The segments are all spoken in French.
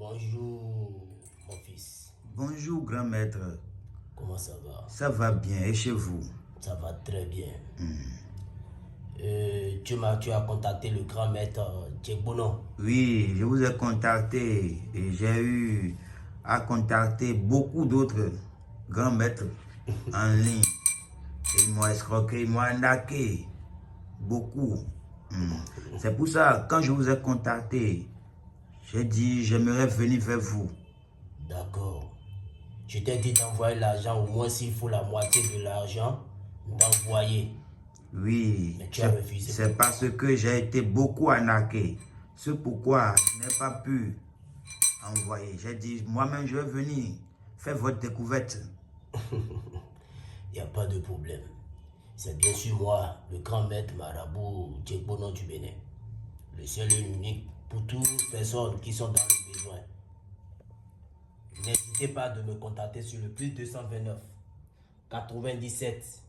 Bonjour, mon fils. Bonjour, grand maître. Comment ça va? Ça va bien, et chez vous? Ça va très bien. Tu as contacté le grand maître Tchekbono. Oui, je vous ai contacté et j'ai eu à contacter beaucoup d'autres grands maîtres en ligne. Ils m'ont escroqué, ils m'ont arnaqué. Beaucoup. C'est pour ça, quand je vous ai contacté, j'ai dit j'aimerais venir vers vous. D'accord. Je t'ai dit d'envoyer l'argent, au moins s'il faut la moitié de l'argent, d'envoyer. Oui, Mais tu as refusé. c'est parce que j'ai été beaucoup arnaqué. C'est pourquoi je n'ai pas pu envoyer. J'ai dit, moi-même, je vais venir faire votre découverte. Il n'y a pas de problème. C'est bien sûr moi, le grand maître marabout Tchekbono du Bénin. Le seul et l'unique pour toutes les personnes qui sont dans le besoin. N'hésitez pas de me contacter sur le plus 229 97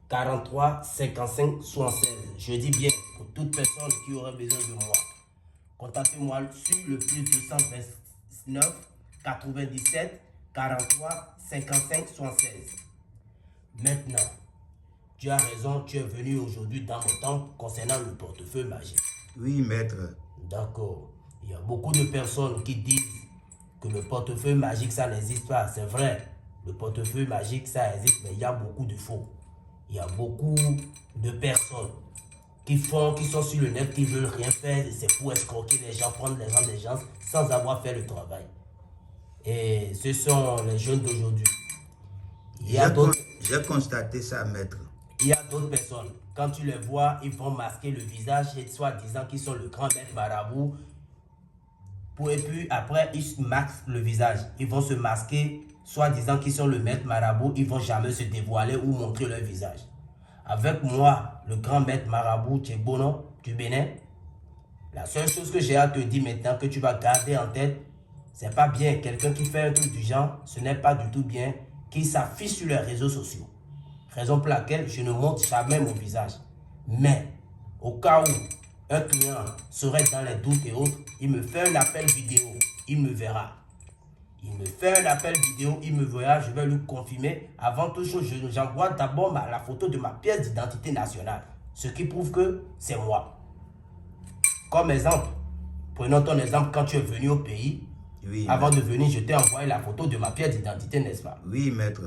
43 55 76. Je dis bien pour toute personne qui aurait besoin de moi. Contactez-moi sur le plus 229 97 43 55 76. Maintenant, tu as raison, tu es venu aujourd'hui dans mon temple concernant le portefeuille magique. Oui, maître. D'accord. Il y a beaucoup de personnes qui disent que le portefeuille magique, ça n'existe pas. C'est vrai, le portefeuille magique, ça existe, mais il y a beaucoup de faux. Il y a beaucoup de personnes qui sont sur le net, qui veulent rien faire. C'est pour escroquer les gens, prendre les gens des gens sans avoir fait le travail. Et ce sont les jeunes d'aujourd'hui. J'ai constaté ça, maître. Il y a d'autres personnes, quand tu les vois, ils vont masquer le visage et soi-disant qu'ils sont le grand maître marabout. Et puis après, ils masquent le visage. Ils vont se masquer, soi-disant qu'ils sont le maître marabout. Ils ne vont jamais se dévoiler ou montrer leur visage. Avec moi, le grand maître marabout Tchekbono du Bénin, la seule chose que j'ai à te dire maintenant que tu vas garder en tête, c'est pas bien. Quelqu'un qui fait un truc du genre, ce n'est pas du tout bien, qui s'affiche sur les réseaux sociaux. Raison pour laquelle je ne montre jamais mon visage. Mais, au cas où un client serait dans les doutes et autres, il me fait un appel vidéo, il me verra. Il me fait un appel vidéo, il me verra, je vais lui confirmer. Avant toute chose, j'envoie d'abord la photo de ma pièce d'identité nationale. Ce qui prouve que c'est moi. Comme exemple, prenons ton exemple quand tu es venu au pays. Oui, avant maître. de venir, je t'ai envoyé la photo de ma pièce d'identité, n'est-ce pas? Oui, maître.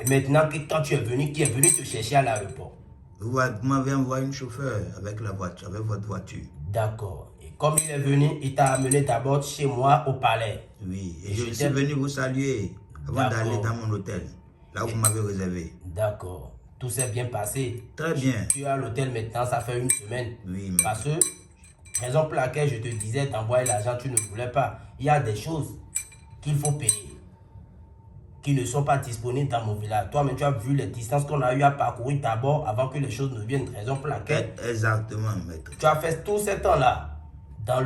Et maintenant, quand tu es venu, qui est venu te chercher à l'aéroport? Vous m'avez envoyé un chauffeur avec la voiture, avec votre voiture. D'accord. Et comme il est venu, il t'a amené d'abord chez moi au palais. Oui, et je suis venu vous saluer avant d'aller dans mon hôtel, là où vous m'avez réservé. D'accord. Tout s'est bien passé. Très bien. Tu es à l'hôtel maintenant, ça fait une semaine. Oui, maître. Parce que, raison pour laquelle je te disais d'envoyer l'argent, tu ne voulais pas. Il y a des choses qu'il faut payer, qui ne sont pas disponibles dans mon village. Toi-même, tu as vu les distances qu'on a eu à parcourir d'abord avant que les choses ne viennent. Raison pour laquelle Exactement, maître. tu as fait tout ce temps-là dans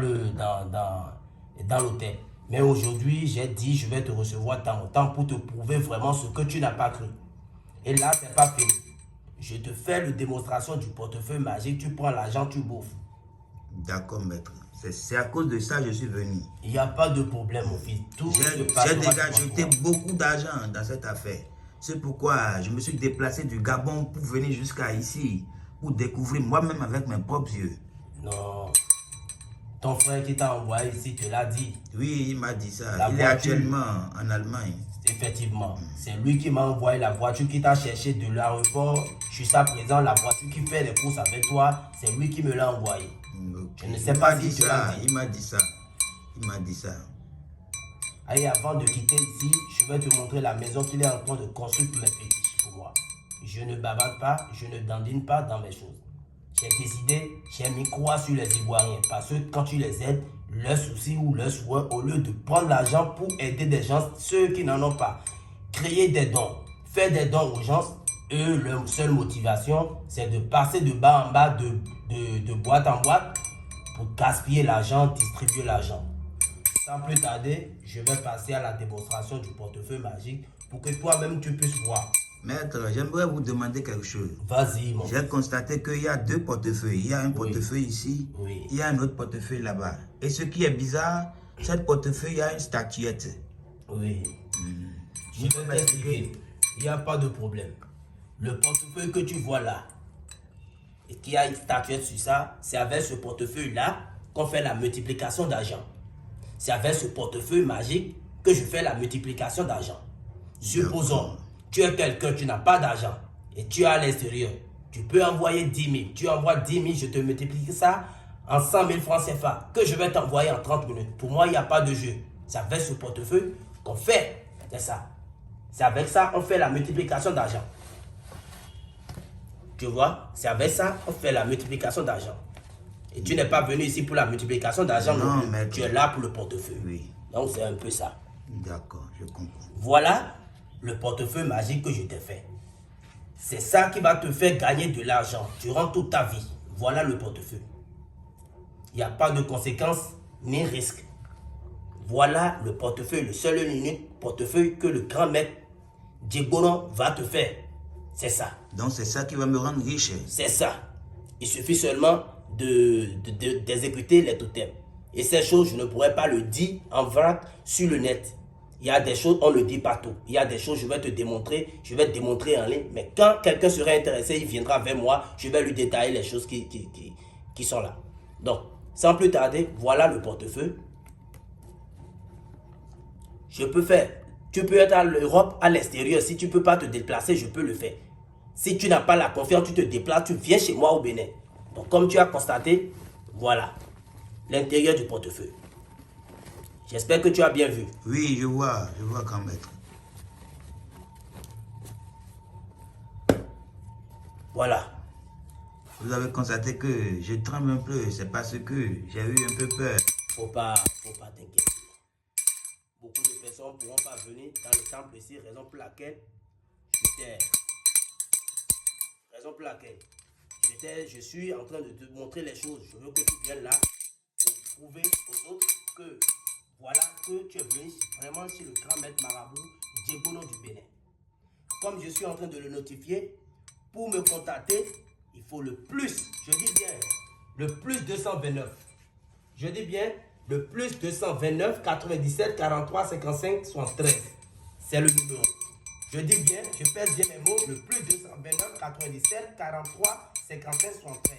l'hôtel. Mais aujourd'hui, j'ai dit, je vais te recevoir dans mon temps pour te prouver vraiment ce que tu n'as pas cru. Et là, c'est pas fini. Je te fais la démonstration du portefeuille magique, tu prends l'argent, tu bouffes. D'accord, maître. C'est à cause de ça que je suis venu. Il n'y a pas de problème, mon fils. Tout se passe J'ai déjà droit jeté devant toi. beaucoup d'argent dans cette affaire. C'est pourquoi je me suis déplacé du Gabon pour venir jusqu'à ici, pour découvrir moi-même avec mes propres yeux. Non. Ton frère qui t'a envoyé ici te l'a dit. Oui, il m'a dit ça. La Il est voiture. actuellement en Allemagne. Effectivement, c'est lui qui m'a envoyé la voiture qui t'a cherché de l'aéroport jusqu'à présent. La voiture qui fait les courses avec toi, c'est lui qui me l'a envoyé. Ok. Je ne sais pas si tu l'as dit. Il m'a dit ça. Il m'a dit ça. Allez, avant de quitter ici, je vais te montrer la maison qu'il est en train de construire pour mes fétiches pour moi. Je ne bavarde pas, je ne dandine pas dans mes choses. J'ai décidé, j'ai mis croix sur les Ivoiriens parce que quand tu les aides, leur souci ou leur souhait, au lieu de prendre l'argent pour aider des gens, ceux qui n'en ont pas, créer des dons, faire des dons aux gens, eux, leur seule motivation, c'est de passer de bas en bas, de boîte en boîte, pour gaspiller l'argent, distribuer l'argent. Sans plus tarder, je vais passer à la démonstration du portefeuille magique pour que toi-même tu puisses voir. Maître, j'aimerais vous demander quelque chose. Vas-y, mon J'ai fils. constaté qu'il y a deux portefeuilles. Il y a un portefeuille ici, Oui. il y a un autre portefeuille là-bas. Et ce qui est bizarre, Cette portefeuille, il y a une statuette. Oui. Je vais t'expliquer. Il n'y a pas de problème. Le portefeuille que tu vois là, et qui a une statuette sur ça, c'est avec ce portefeuille-là qu'on fait la multiplication d'argent. C'est avec ce portefeuille magique que je fais la multiplication d'argent. Supposons, tu es quelqu'un, tu n'as pas d'argent et tu es à l'extérieur. Tu peux envoyer 10 000. Tu envoies 10 000, je te multiplie ça en 100 000 francs CFA que je vais t'envoyer en 30 minutes. Pour moi, il n'y a pas de jeu. C'est avec ce portefeuille qu'on fait. C'est ça. C'est avec ça qu'on fait la multiplication d'argent. Tu vois, c'est avec ça qu'on fait la multiplication d'argent. Et tu n'es pas venu ici pour la multiplication d'argent non plus. Tu es là pour le portefeuille. Oui. Donc c'est un peu ça. D'accord, je comprends. Voilà le portefeuille magique que je t'ai fait. C'est ça qui va te faire gagner de l'argent durant toute ta vie. Voilà le portefeuille. Il n'y a pas de conséquences ni risques. Voilà le portefeuille, le seul et unique portefeuille que le grand maître Diegono va te faire. C'est ça. Donc c'est ça qui va me rendre riche. C'est ça. Il suffit seulement d'exécuter les totems. Et ces choses, je ne pourrais pas le dire en vrac sur le net. Il y a des choses, on ne le dit pas tout. Il y a des choses, je vais te démontrer, je vais te démontrer en ligne. Mais quand quelqu'un serait intéressé, il viendra vers moi, je vais lui détailler les choses qui sont là. Donc, sans plus tarder, voilà le portefeuille. Je peux faire. Tu peux être à l'Europe, à l'extérieur. Si tu ne peux pas te déplacer, je peux le faire. Si tu n'as pas la confiance, tu te déplaces, tu viens chez moi au Bénin. Donc, comme tu as constaté, voilà l'intérieur du portefeuille. J'espère que tu as bien vu. Oui, je vois grand maître. Voilà. Vous avez constaté que je tremble un peu, c'est parce que j'ai eu un peu peur. Faut pas t'inquiéter. Beaucoup de personnes ne pourront pas venir dans le temple ici, raison pour laquelle je suis en train de te montrer les choses. Je veux que tu viennes là pour prouver aux autres que voilà que tu es venu vraiment chez le grand maître marabout Diegono du Bénin. Comme je suis en train de le notifier, pour me contacter, il faut le plus, je dis bien, le plus 229. Je dis bien, le plus 229 97 43 55 73. C'est le numéro. Je dis bien, je pèse bien mes mots, le plus 229 97 43 55 73.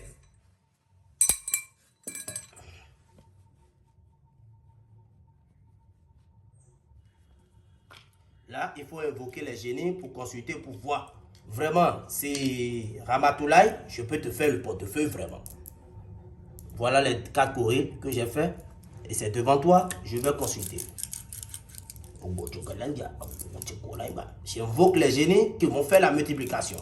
Là, il faut invoquer les génies pour consulter, pour voir. Vraiment, c'est Ramatoulaye, je peux te faire le portefeuille vraiment. Voilà les 4 courriers que j'ai fait. Et c'est devant toi, je vais consulter. J'invoque les génies qui vont faire la multiplication.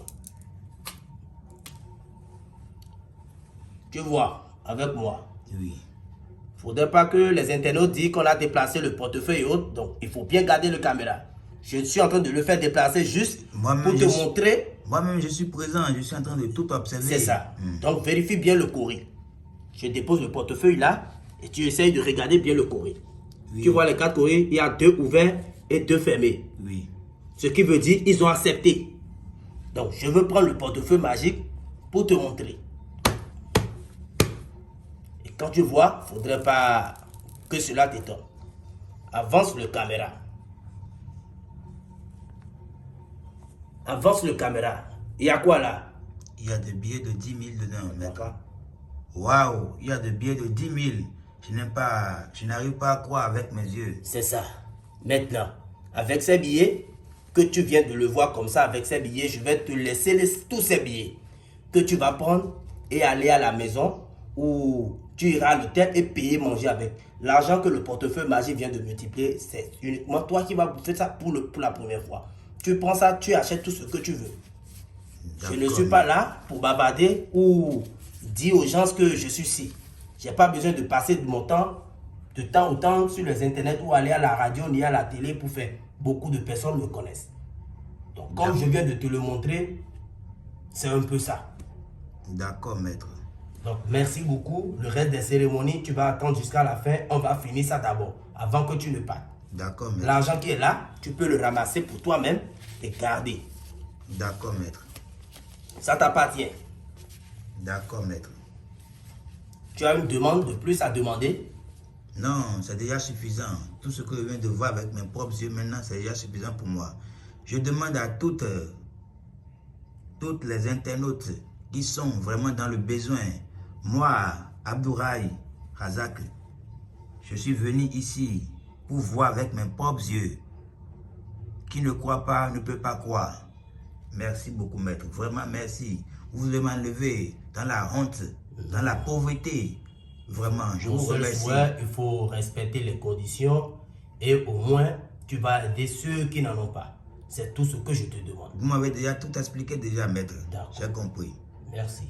Tu vois, avec moi. Oui. Il ne faudrait pas que les internautes disent qu'on a déplacé le portefeuille et autres. Donc, il faut bien garder le caméra. Je suis en train de le faire déplacer juste pour te montrer. Moi-même, je suis présent, je suis en train de tout observer. C'est ça. Donc, vérifie bien le courrier. Je dépose le portefeuille là et tu essayes de regarder bien le courrier. Oui. Tu vois les 4 courriers, il y a 2 ouverts et 2 fermés. Oui. Ce qui veut dire qu'ils ont accepté. Donc, je veux prendre le portefeuille magique pour te montrer. Et quand tu vois, il ne faudrait pas que cela t'étonne. Avance le caméra. Avance le caméra. Il y a quoi là? Il y a des billets de 10 000 dedans. D'accord. Waouh, il y a des billets de 10 000. Je n'arrive pas à croire avec mes yeux. C'est ça. Maintenant, avec ces billets, que tu viens de le voir comme ça, avec ces billets, je vais te laisser tous ces billets que tu vas prendre et aller à la maison où tu iras à l'hôtel et payer, manger avec. L'argent que le portefeuille magique vient de multiplier, c'est uniquement toi qui vas bouffer ça pour la première fois. Tu prends ça, tu achètes tout ce que tu veux. Je ne suis pas là pour bavarder ou dire aux gens que je suis ici. Je n'ai pas besoin de passer de mon temps, de temps en temps sur les internets ou aller à la radio ni à la télé pour faire. Beaucoup de personnes me connaissent. Donc, comme je viens de te le montrer, c'est un peu ça. D'accord, maître. Donc, merci beaucoup. Le reste des cérémonies, tu vas attendre jusqu'à la fin. On va finir ça d'abord, avant que tu ne partes. D'accord, maître. L'argent qui est là, tu peux le ramasser pour toi-même et garder. D'accord, maître. Ça t'appartient. D'accord, maître. Tu as une demande de plus à demander? Non, c'est déjà suffisant. Tout ce que je viens de voir avec mes propres yeux maintenant, c'est déjà suffisant pour moi. Je demande à toutes les internautes qui sont vraiment dans le besoin. Moi, Abdouraye Razak, je suis venu ici pour voir avec mes propres yeux. Qui ne croit pas ne peut pas croire. Merci beaucoup, maître. Vraiment, merci. Vous voulez m'enlever dans la honte, dans la pauvreté. Vraiment, je vous remercie. Il faut respecter les conditions et au moins, tu vas aider ceux qui n'en ont pas. C'est tout ce que je te demande. Vous m'avez déjà tout expliqué déjà, maître. D'accord. J'ai compris. Merci.